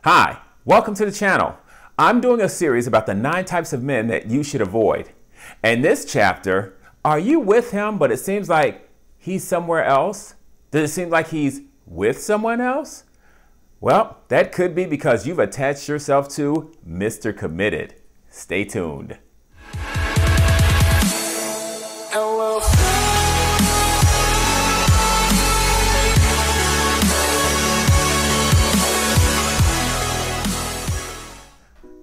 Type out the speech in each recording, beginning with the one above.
Hi, welcome to the channel. I'm doing a series about the 9 types of men that you should avoid. And this chapter, are you with him but it seems like he's somewhere else? Does it seem like he's with someone else? Well, that could be because you've attached yourself to Mr. Committed. Stay tuned.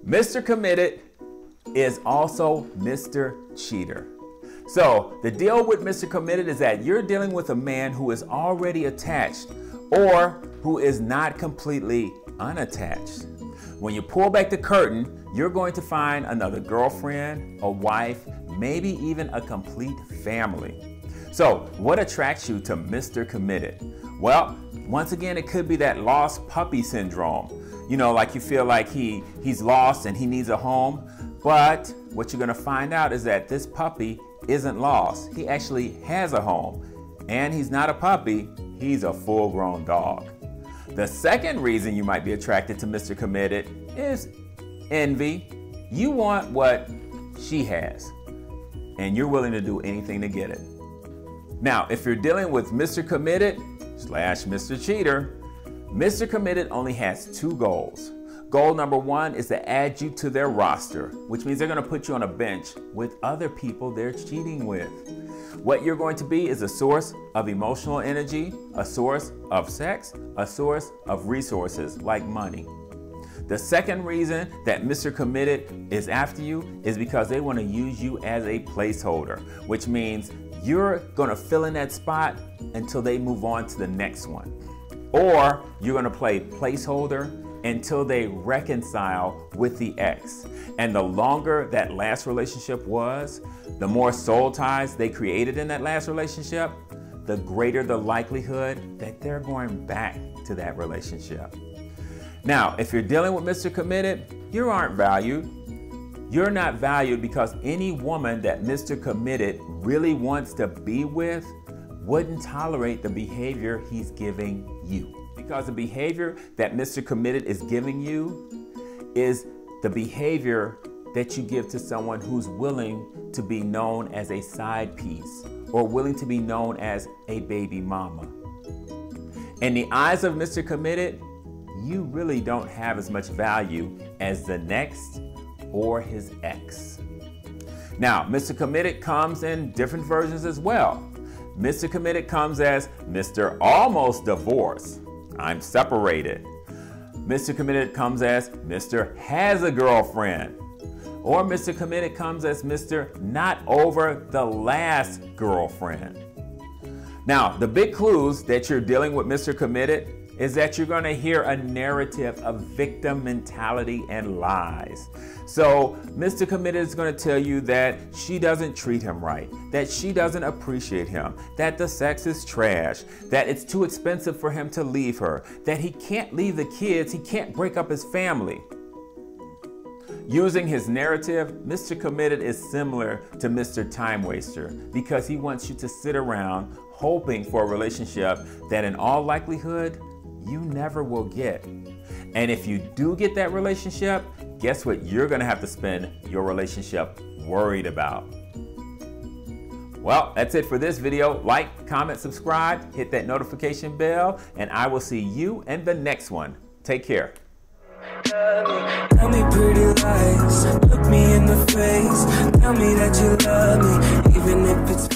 Mr. Committed is also Mr. Cheater. So the deal with Mr. Committed is that you're dealing with a man who is already attached or who is not completely unattached. When you pull back the curtain, you're going to find another girlfriend, a wife, maybe even a complete family. So what attracts you to Mr. Committed? Well, once again, it could be that lost puppy syndrome. You know, like you feel like he's lost and he needs a home. But what you're gonna find out is that this puppy isn't lost. He actually has a home. And he's not a puppy, he's a full-grown dog. The second reason you might be attracted to Mr. Committed is envy. You want what she has, and you're willing to do anything to get it. Now, if you're dealing with Mr. Committed / Mr. Cheater, Mr. Committed only has 2 goals. Goal number 1 is to add you to their roster, which means they're going to put you on a bench with other people they're cheating with. What you're going to be is a source of emotional energy, a source of sex, a source of resources like money. The second reason that Mr. Committed is after you is because they want to use you as a placeholder, which means you're going to fill in that spot until they move on to the next one. Or you're going to play placeholder until they reconcile with the ex. And the longer that last relationship was, the more soul ties they created in that last relationship, the greater the likelihood that they're going back to that relationship. Now, if you're dealing with Mr. Committed, you aren't valued. You're not valued because any woman that Mr. Committed really wants to be with wouldn't tolerate the behavior he's giving you. Because the behavior that Mr. Committed is giving you is the behavior that you give to someone who's willing to be known as a side piece or willing to be known as a baby mama. In the eyes of Mr. Committed, you really don't have as much value as the next or his ex. Now, Mr. Committed comes in different versions as well. Mr. Committed comes as Mr. Almost Divorced. I'm separated. Mr. Committed comes as Mr. Has a Girlfriend. Or Mr. Committed comes as Mr. Not Over the Last Girlfriend. Now, the big clues that you're dealing with Mr. Committed is that you're going to hear a narrative of victim mentality and lies. So Mr. Committed is going to tell you that she doesn't treat him right, that she doesn't appreciate him, that the sex is trash, that it's too expensive for him to leave her, that he can't leave the kids, he can't break up his family. Using his narrative, Mr. Committed is similar to Mr. Time Waster because he wants you to sit around hoping for a relationship that in all likelihood you never will get. And if you do get that relationship, guess what you're gonna have to spend your relationship worried about? Well, that's it for this video. Like, comment, subscribe, hit that notification bell, and I will see you in the next one. Take care. Tell me pretty lies, look me in the face, tell me that you love me, even if it's